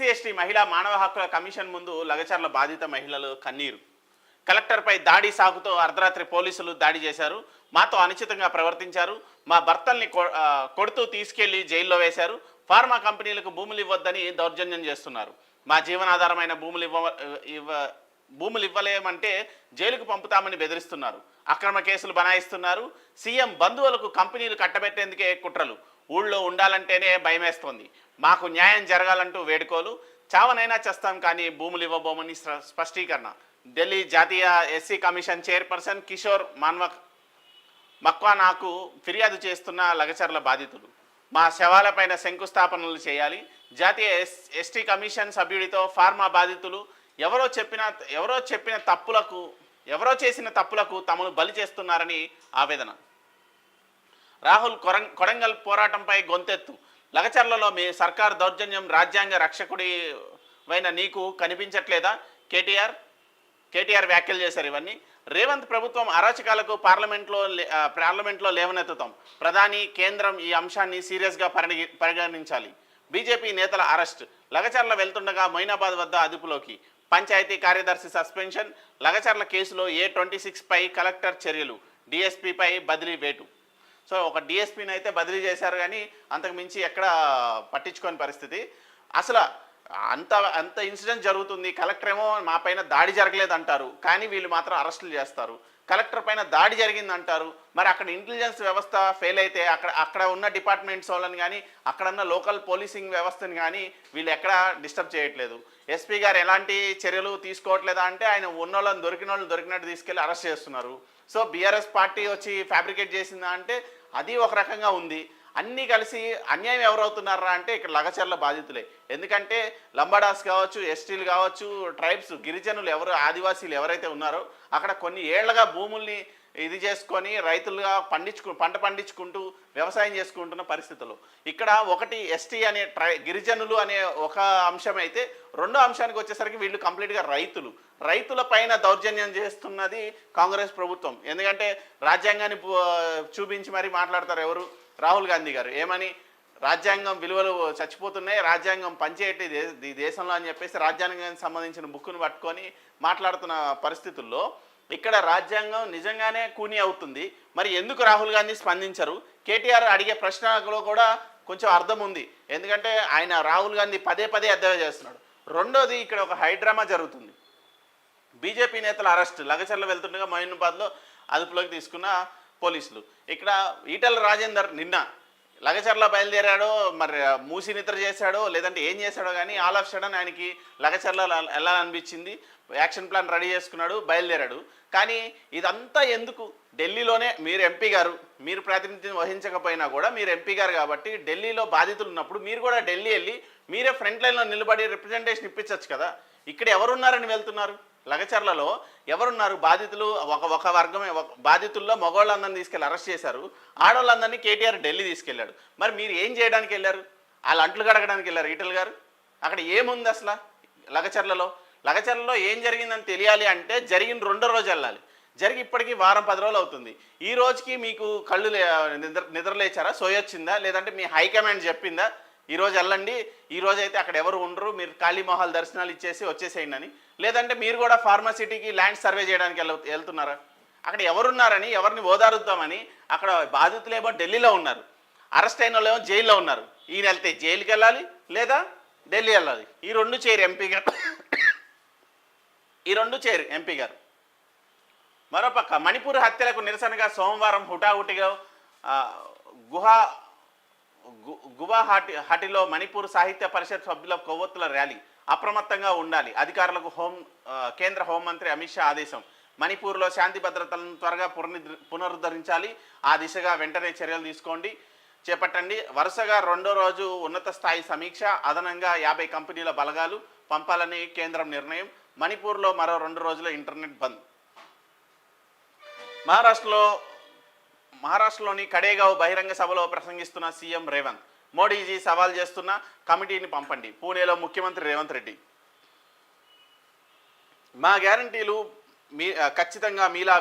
SC ST మహిళా మానవ హక్కుల కమిషన్ ముందు లగచర్ల బాధిత మహిళలు కన్నీరు. కలెక్టర్పై దాడి సాగుతో అర్ధరాత్రి పోలీసులు దాడి చేశారు. మాతో అనుచితంగా ప్రవర్తించారు. మా భర్తల్ని కొడుతూ తీసుకెళ్లి జైల్లో వేశారు. ఫార్మా కంపెనీలకు భూములు ఇవ్వొద్దని దౌర్జన్యం చేస్తున్నారు. మా జీవనాధారమైన భూములు ఇవ్వలేమంటే జైలుకు పంపుతామని బెదిరిస్తున్నారు. అక్రమ కేసులు బనాయిస్తున్నారు. సీఎం బంధువులకు కంపెనీలు కట్టబెట్టేందుకే కుట్రలు. ఊళ్ళో ఉండాలంటేనే భయమేస్తోంది. మాకు న్యాయం జరగాలంటూ వేడుకోలు. చావనైనా చేస్తాం కానీ భూములు ఇవ్వబోమని స్పష్టీకరణ. ఢిల్లీ జాతీయ ఎస్సీ కమిషన్ చైర్పర్సన్ కిషోర్ మక్వానాకు ఫిర్యాదు చేస్తున్న లగచర్ల బాధితులు. మా శవాలపైన శంకుస్థాపనలు చేయాలి. జాతీయ ఎస్టీ కమిషన్ సభ్యుడితో ఫార్మా బాధితులు ఎవరో చేసిన తప్పులకు తమను బలి చేస్తున్నారని ఆవేదన. రాహుల్ కొడంగల్ పోరాటంపై గొంతెత్తు. లగచర్లలో మీ సర్కార్ దౌర్జన్యం రాజ్యాంగ రక్షకుడివైన నీకు కనిపించట్లేదా? కేటీఆర్ వ్యాఖ్యలు చేశారు. ఇవన్నీ రేవంత్ ప్రభుత్వం అరాచకాలకు పార్లమెంట్లో లేవనెత్తుతాం. ప్రధాని కేంద్రం ఈ అంశాన్ని సీరియస్గా పరిగణించాలి. బీజేపీ నేతల అరెస్ట్. లగచర్ల వెళ్తుండగా మొయినాబాద్ వద్ద అదుపులోకి. పంచాయతీ కార్యదర్శి సస్పెన్షన్. లగచర్ల కేసులో A26 పై కలెక్టర్ చర్యలు. డిఎస్పీపై బదిలీ వేటు. సో ఒక డిఎస్పీని అయితే బదిలీ చేశారు కానీ అంతకు మించి ఎక్కడ పట్టించుకోని పరిస్థితి. అసలు అంత ఇన్సిడెంట్ జరుగుతుంది. కలెక్టర్ ఏమో మా పైన దాడి జరగలేదు అంటారు, కానీ వీళ్ళు మాత్రం అరెస్టులు చేస్తారు. కలెక్టర్ పైన దాడి జరిగింది అంటారు. మరి అక్కడ ఇంటెలిజెన్స్ వ్యవస్థ ఫెయిల్ అయితే అక్కడ ఉన్న డిపార్ట్మెంట్స్ వాళ్ళని కానీ అక్కడున్న లోకల్ పోలీసింగ్ వ్యవస్థని కానీ వీళ్ళు ఎక్కడ డిస్టర్బ్ చేయట్లేదు. ఎస్పీ గారు ఎలాంటి చర్యలు తీసుకోవట్లేదా అంటే ఆయన ఉన్నోళ్ళని దొరికినట్టు తీసుకెళ్ళి అరెస్ట్ చేస్తున్నారు. సో బీఆర్ఎస్ పార్టీ వచ్చి ఫ్యాబ్రికేట్ చేసిందా అంటే అది ఒక రకంగా ఉంది. అన్నీ కలిసి అన్యాయం ఎవరవుతున్నారా అంటే ఇక్కడ లగచర్ల బాధితులే. ఎందుకంటే లంబాడాస్ కావచ్చు, ఎస్టీలు కావచ్చు, ట్రైబ్స్ గిరిజనులు ఆదివాసీలు ఎవరైతే ఉన్నారో అక్కడ కొన్ని ఏళ్లగా భూముల్ని ఇది చేసుకొని రైతులుగా పంట పండించుకుంటూ వ్యవసాయం చేసుకుంటున్న పరిస్థితులు. ఇక్కడ ఒకటి ఎస్టీ అనే గిరిజనులు అనే ఒక అంశం అయితే, రెండో అంశానికి వచ్చేసరికి వీళ్ళు కంప్లీట్గా రైతుల పైన దౌర్జన్యం చేస్తున్నది కాంగ్రెస్ ప్రభుత్వం. ఎందుకంటే రాజ్యాంగాన్ని చూపించి మరీ మాట్లాడతారు ఎవరు? రాహుల్ గాంధీ గారు. ఏమని? రాజ్యాంగం విలువలు చచ్చిపోతున్నాయి, రాజ్యాంగం పనిచేయట్లేదు ఈ దేశంలో అని చెప్పేసి రాజ్యాంగానికి సంబంధించిన బుక్కును పట్టుకొని మాట్లాడుతున్న పరిస్థితుల్లో ఇక్కడ రాజ్యాంగం నిజంగానే కూని అవుతుంది. మరి ఎందుకు రాహుల్ గాంధీ స్పందించరు? కేటీఆర్ అడిగే ప్రశ్నలో కూడా కొంచెం అర్థం ఉంది. ఎందుకంటే ఆయన రాహుల్ గాంధీ పదే ఎద్దేవా చేస్తున్నాడు. రెండోది ఇక్కడ ఒక హైడ్రామా జరుగుతుంది. బీజేపీ నేతల అరెస్ట్. లగచర్ల వెళ్తుండగా మొయినాబాద్లో అదుపులోకి తీసుకున్న పోలీసులు. ఇక్కడ ఈటెల రాజేందర్ నిన్న లగచర్ల బయలుదేరాడో మరి మూసి నిద్ర చేశాడో లేదంటే ఏం చేశాడో కానీ ఆల్ ఆఫ్ సడన్ ఆయనకి లగచర్ల వెళ్ళాలనిపించింది. యాక్షన్ ప్లాన్ రెడీ చేసుకున్నాడు, బయలుదేరాడు. కానీ ఇదంతా ఎందుకు? ఢిల్లీలోనే మీరు ఎంపీ గారు, మీరు ప్రాతినిధ్యం వహించకపోయినా కూడా మీరు ఎంపీ గారు కాబట్టి ఢిల్లీలో బాధితులు ఉన్నప్పుడు మీరు కూడా ఢిల్లీ వెళ్ళి మీరే ఫ్రంట్ లైన్లో నిలబడి రిప్రజెంటేషన్ ఇప్పించవచ్చు కదా. ఇక్కడ ఎవరున్నారని వెళ్తున్నారు? లగచర్లలో ఎవరున్నారు? బాధితులు ఒక వర్గమే. బాధితుల్లో మగవాళ్ళందరినీ తీసుకెళ్ళి అరెస్ట్ చేశారు, ఆడవాళ్ళందరినీ కేటీఆర్ ఢిల్లీ తీసుకెళ్లాడు. మరి మీరు ఏం చేయడానికి వెళ్ళారు? వాళ్ళు అంట్లు కడగడానికి వెళ్ళారు ఈటెల గారు. అక్కడ ఏముంది అసలు లగచర్లలో ఏం జరిగిందని తెలియాలి అంటే జరిగిన రెండో రోజు వెళ్ళాలి. జరిగి ఇప్పటికీ వారం 10 రోజులు అవుతుంది. ఈ రోజుకి మీకు కళ్ళు నిద్రలేచారా? సోయొచ్చిందా? లేదంటే మీ హైకమాండ్ చెప్పిందా ఈరోజు వెళ్ళండి, ఈరోజు అయితే అక్కడ ఎవరు ఉండరు, మీరు ఖాళీ మొహాల్ దర్శనాలు ఇచ్చేసి వచ్చేసేయండి అని? లేదంటే మీరు కూడా ఫార్మసిటీకి ల్యాండ్ సర్వే చేయడానికి వెళ్తున్నారా? అక్కడ ఎవరున్నారని, ఎవరిని ఓదారుద్దామని అక్కడ బాధితులేమో ఢిల్లీలో ఉన్నారు, అరెస్ట్ అయిన వాళ్ళేమో జైల్లో ఉన్నారు. ఈయన వెళ్తే జైలుకి వెళ్ళాలి లేదా ఢిల్లీ వెళ్ళాలి. ఈ రెండు చేయరు ఎంపీ గారు. మరోపక్క మణిపూర్ హత్యలకు నిరసనగా సోమవారం హుటాహుటిగా గువాహటిలో మణిపూర్ సాహిత్య పరిషత్ సభ్యుల కొవ్వొత్తుల ర్యాలీ. అప్రమత్తంగా ఉండాలి. అధికారులకు కేంద్ర హోంమంత్రి అమిత్ షా ఆదేశం. మణిపూర్లో శాంతి భద్రతలను త్వరగా పునరుద్ధరించాలి. ఆ దిశగా వెంటనే చర్యలు చేపట్టండి. వరుసగా రెండో రోజు ఉన్నత స్థాయి సమీక్ష. అదనంగా 50 కంపెనీల బలగాలు పంపాలని కేంద్రం నిర్ణయం. మణిపూర్లో మరో 2 రోజుల ఇంటర్నెట్ బంద్. మహారాష్ట్రలోని కడేగావ్ బహిరంగ సభలో ప్రసంగిస్తున్న సీఎం రేవంత్. మోడీజీ సవాల్ చేస్తున్న కమిటీని పంపండి. పూణేలో ముఖ్యమంత్రి రేవంత్ రెడ్డి. మా గ్యారంటీలు ఖచ్చితంగా మీలా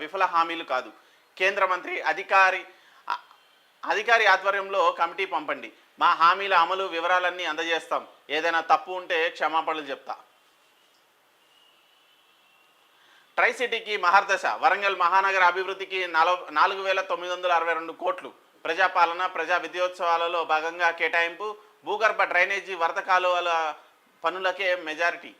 విఫల హామీలు కాదు. కేంద్ర మంత్రి అధికారి ఆధ్వర్యంలో కమిటీ పంపండి. మా హామీల అమలు వివరాలన్నీ అందజేస్తాం, ఏదైనా తప్పు ఉంటే క్షమాపణలు చెప్తా. ట్రై సిటీకి మహర్దశ, వరంగల్ మహానగర అభివృద్ధికి 4,962 కోట్లు ప్రజాపాలన ప్రజా విద్యోత్సవాలలో భాగంగా కేటాయింపు. భూగర్భ డ్రైనేజీ వరద కాలువల పనులకే మెజారిటీ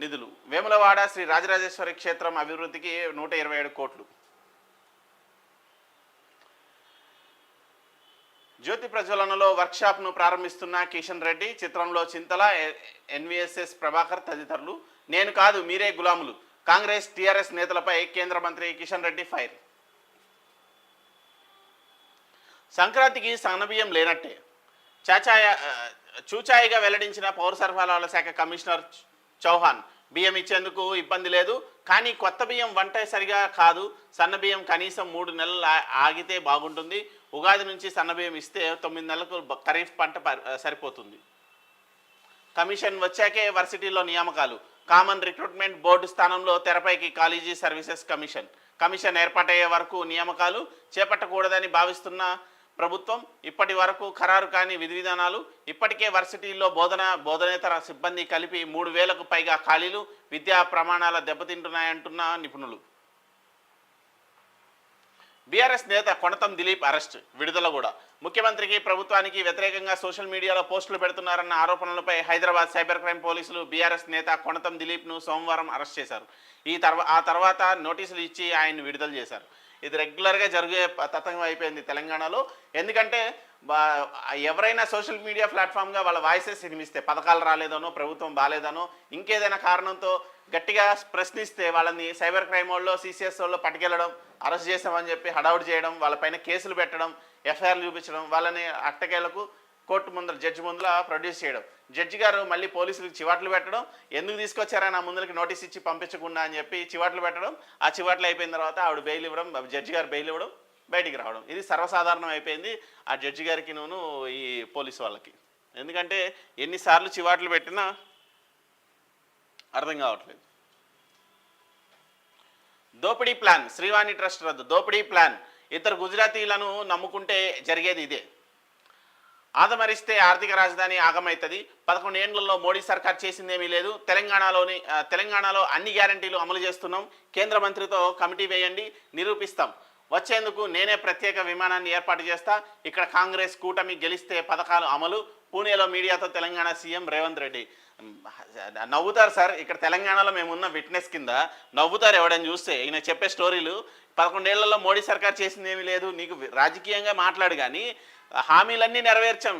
నిధులు. వేములవాడ శ్రీ రాజరాజేశ్వరి క్షేత్రం అభివృద్ధికి 127 కోట్లు. జ్యోతి ప్రజ్వలనలో వర్క్షాప్ను ప్రారంభిస్తున్న కిషన్ రెడ్డి, చిత్రంలో చింతల, ఎన్విఎస్ఎస్ ప్రభాకర్ తదితరులు. నేను కాదు మీరే గులాములు, కాంగ్రెస్ టీఆర్ఎస్ నేతలపై కేంద్ర మంత్రి కిషన్ రెడ్డి ఫైర్. సంక్రాంతికి సన్నబియ్యం లేనట్టే చూచాయిగా వెల్లడించిన పౌర సరఫరాల శాఖ కమిషనర్ చౌహాన్. బియ్యం ఇచ్చేందుకు ఇబ్బంది లేదు, కానీ కొత్త బియ్యం వంట సరిగా కాదు. సన్నబియ్యం కనీసం 3 నెలలు ఆగితే బాగుంటుంది. ఉగాది నుంచి సన్నబియ్యం ఇస్తే 9 నెలలకు ఖరీఫ్ పంట సరిపోతుంది. కమిషన్ వచ్చాకే వర్సిటీలో నియామకాలు. కామన్ రిక్రూట్మెంట్ బోర్డు స్థానంలో తెరపైకి కాలేజీ సర్వీసెస్ కమిషన్ ఏర్పాటయ్యే వరకు నియామకాలు చేపట్టకూడదని భావిస్తున్న ప్రభుత్వం. ఇప్పటి వరకు ఖరారు కాని విధి విధానాలు. ఇప్పటికే వర్సిటీల్లో బోధనేతర సిబ్బంది కలిపి 3,000కు పైగా ఖాళీలు. విద్యా ప్రమాణాల దెబ్బతింటున్నాయంటున్న నిపుణులు. బీఆర్ఎస్ నేత కొణతం దిలీప్ అరెస్ట్, విడుదల కూడా. ముఖ్యమంత్రికి ప్రభుత్వానికి వ్యతిరేకంగా సోషల్ మీడియాలో పోస్టులు పెడుతున్నారన్న ఆరోపణలపై హైదరాబాద్ సైబర్ క్రైమ్ పోలీసులు బీఆర్ఎస్ నేత కొణతం దిలీప్ను సోమవారం అరెస్ట్ చేశారు. ఆ తర్వాత నోటీసులు ఇచ్చి ఆయన్ని విడుదల చేశారు. ఇది రెగ్యులర్గా జరిగే తతంగం అయిపోయింది తెలంగాణలో. ఎందుకంటే ఎవరైనా సోషల్ మీడియా ప్లాట్ఫామ్గా వాళ్ళ వాయిసెస్ వినిపిస్తే, పథకాలు రాలేదనో ప్రభుత్వం బాగాలేదనో ఇంకేదైనా కారణంతో గట్టిగా ప్రశ్నిస్తే వాళ్ళని సైబర్ క్రైమ్ వాళ్ళు సిసిఎస్ వాళ్ళు పట్టుకెళ్ళడం, అరెస్ట్ చేసామని చెప్పి హడావుడి చేయడం, వాళ్ళపైన కేసులు పెట్టడం, ఎఫ్ఐఆర్లు చూపించడం, వాళ్ళని అట్టకేలకు కోర్టు ముందర జడ్జి ముందర ప్రొడ్యూస్ చేయడం. జడ్జి గారు మళ్ళీ పోలీసులకు చివాట్లు పెట్టడం, ఎందుకు తీసుకొచ్చారా నా ముందరికి నోటీస్ ఇచ్చి పంపించకుండా అని చెప్పి చివాట్లు పెట్టడం. ఆ చివాట్లు అయిపోయిన తర్వాత ఆవిడ బెయిల్ ఇవ్వడం, జడ్జి గారు బెయిల్ ఇవ్వడం, బయటికి రావడం. ఇది సర్వసాధారణం అయిపోయింది ఆ జడ్జి గారికి ఈ పోలీసు వాళ్ళకి. ఎందుకంటే ఎన్నిసార్లు చివాట్లు పెట్టినా అర్థం కావట్లేదు. దోపిడీ ప్లాన్, శ్రీవాణి ట్రస్ట్ రద్దు. దోపిడీ ప్లాన్, ఇద్దరు గుజరాతీలను నమ్ముకుంటే జరిగేది ఇదే. ఆదమరిస్తే ఆర్థిక రాజధాని ఆగమవుతుంది. 11 ఏళ్లలో మోడీ సర్కార్ చేసిందేమీ లేదు. తెలంగాణలో అన్ని గ్యారంటీలు అమలు చేస్తున్నాం. కేంద్ర మంత్రితో కమిటీ వేయండి, నిరూపిస్తాం. వచ్చేందుకు నేనే ప్రత్యేక విమానాన్ని ఏర్పాటు చేస్తా. ఇక్కడ కాంగ్రెస్ కూటమి గెలిస్తే పథకాలు అమలు. పూణేలో మీడియాతో తెలంగాణ సీఎం రేవంత్ రెడ్డి. నవ్వుతారు సార్, ఇక్కడ తెలంగాణలో మేమున్న విట్నెస్ కింద నవ్వుతారు ఎవడని చూస్తే. ఈయన చెప్పే స్టోరీలు 11 ఏళ్లలో మోడీ సర్కార్ చేసింది ఏమీ లేదు. నీకు రాజకీయంగా మాట్లాడు, కానీ హామీలన్నీ నెరవేర్చాం.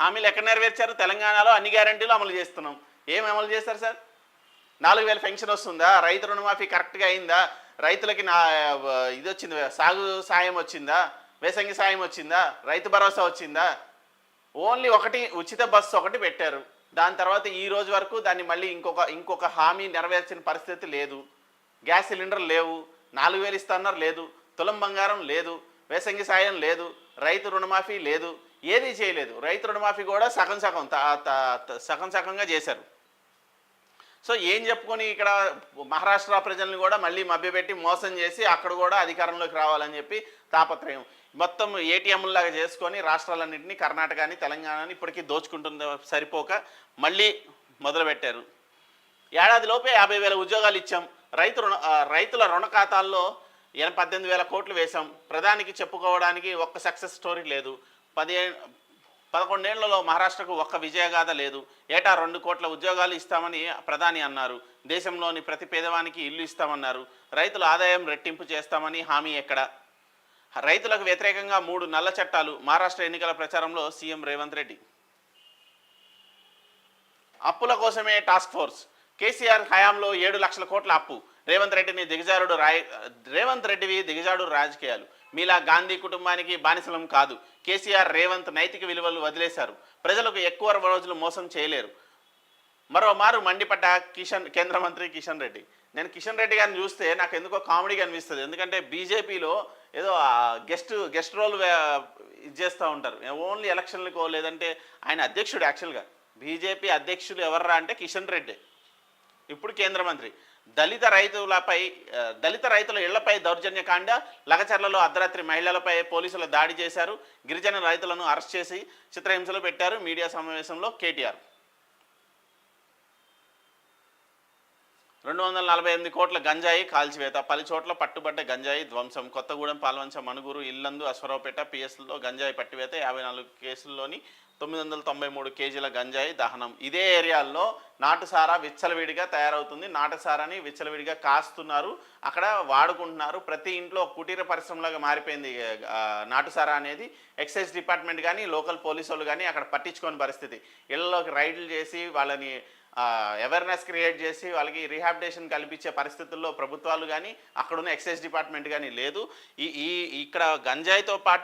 హామీలు ఎక్కడ నెరవేర్చారు? తెలంగాణలో అన్ని గ్యారంటీలు అమలు చేస్తున్నాం. ఏం అమలు చేస్తారు సార్? 4,000 పెన్షన్ వస్తుందా? రైతు రుణమాఫీ కరెక్ట్గా అయిందా? రైతులకి ఇది వచ్చింది, సాగు సాయం వచ్చిందా? వేసంగి సాయం వచ్చిందా? రైతు భరోసా వచ్చిందా? ఓన్లీ ఒకటి ఉచిత బస్సు ఒకటి పెట్టారు. దాని తర్వాత ఈ రోజు వరకు దాన్ని మళ్ళీ ఇంకొక హామీ నెరవేర్చిన పరిస్థితి లేదు. గ్యాస్ సిలిండర్ లేవు, 4,000 ఇస్తున్నారు లేదు, తులం బంగారం లేదు, వేసంగి సాయం లేదు, రైతు రుణమాఫీ లేదు, ఏదీ చేయలేదు. రైతు రుణమాఫీ కూడా సగంగా చేశారు. సో ఏం చెప్పుకొని ఇక్కడ మహారాష్ట్ర ప్రజల్ని కూడా మళ్ళీ మభ్యపెట్టి మోసం చేసి అక్కడ కూడా అధికారంలోకి రావాలని చెప్పి తాపత్రయం. మొత్తం ఏటీఎంలాగా చేసుకొని రాష్ట్రాలన్నింటినీ, కర్ణాటకని తెలంగాణని ఇప్పటికీ దోచుకుంటుంది సరిపోక మళ్ళీ మొదలుపెట్టారు. ఏడాదిలోపే 50,000 ఉద్యోగాలు ఇచ్చాం. రైతుల రుణ ఖాతాల్లో 18,000 కోట్లు వేశాం. ప్రధానికి చెప్పుకోవడానికి ఒక్క సక్సెస్ స్టోరీ లేదు. 11 ఏళ్లలో మహారాష్ట్రకు ఒక్క విజయగాథ లేదు. ఏటా 2 కోట్ల ఉద్యోగాలు ఇస్తామని ప్రధాని అన్నారు. దేశంలోని ప్రతి పేదవానికి ఇల్లు ఇస్తామన్నారు. రైతుల ఆదాయం రెట్టింపు చేస్తామని హామీ ఎక్కడ? రైతులకు వ్యతిరేకంగా 3 నల్ల చట్టాలు. మహారాష్ట్ర ఎన్నికల ప్రచారంలో సీఎం రేవంత్ రెడ్డి. అప్పుల కోసమే టాస్క్ ఫోర్స్. కేసీఆర్ హయాంలో 7 లక్షల కోట్ల అప్పు. రేవంత్ రెడ్డివి దిగజాడు రాజకీయాలు. మీలా గాంధీ కుటుంబానికి బానిసలం కాదు. కేసీఆర్, రేవంత్ నైతిక విలువలు వదిలేశారు. ప్రజలకు ఎక్కువ రోజులు మోసం చేయలేరు. మరోమారు మండిపడ్డ కేంద్ర మంత్రి కిషన్ రెడ్డి. నేను కిషన్ రెడ్డి గారిని చూస్తే నాకు ఎందుకో కామెడీగా అనిపిస్తుంది. ఎందుకంటే బీజేపీలో ఏదో గెస్ట్ రోల్ ఇది చేస్తూ ఉంటారు. ఓన్లీ ఎలక్షన్లకో, లేదంటే ఆయన అధ్యక్షుడు. యాక్చువల్గా బీజేపీ అధ్యక్షుడు ఎవర్రా అంటే కిషన్ రెడ్డి, ఇప్పుడు కేంద్ర మంత్రి. దళిత రైతుల ఇళ్లపై దౌర్జన్యకాండ. లగచర్లలో అర్ధరాత్రి మహిళలపై పోలీసులు దాడి చేశారు. గిరిజన రైతులను అరెస్ట్ చేసి చిత్రహింసలు పెట్టారు. మీడియా సమావేశంలో కేటీఆర్. 248 కోట్ల గంజాయి కాల్చివేత. 10 చోట్ల పట్టుబడ్డ గంజాయి ధ్వంసం. కొత్తగూడెం, పాల్వంచ, మణుగూరు, ఇల్లందు, అశ్వరావుపేట పిఎస్లో గంజాయి పట్టివేత. 54 కేసుల్లోని 993 కేజీల గంజాయి దహనం. ఇదే ఏరియాల్లో నాటుసారా విచ్చలవిడిగా తయారవుతుంది. నాటుసారాని విచ్చలవిడిగా కాస్తున్నారు, అక్కడ వాడుకుంటున్నారు. ప్రతి ఇంట్లో కుటీర పరిశ్రమలాగా మారిపోయింది నాటుసారా అనేది. ఎక్సైజ్ డిపార్ట్మెంట్ కానీ లోకల్ పోలీసు వాళ్ళు కానీ అక్కడ పట్టించుకోని పరిస్థితి. ఇళ్లలోకి రైడ్లు చేసి వాళ్ళని అవేర్నెస్ క్రియేట్ చేసి వాళ్ళకి రీహాబిటేషన్ కల్పించే పరిస్థితుల్లో ప్రభుత్వాలు కానీ అక్కడున్న ఎక్సైజ్ డిపార్ట్మెంట్ కానీ లేదు. ఇక్కడ గంజాయితో పాటు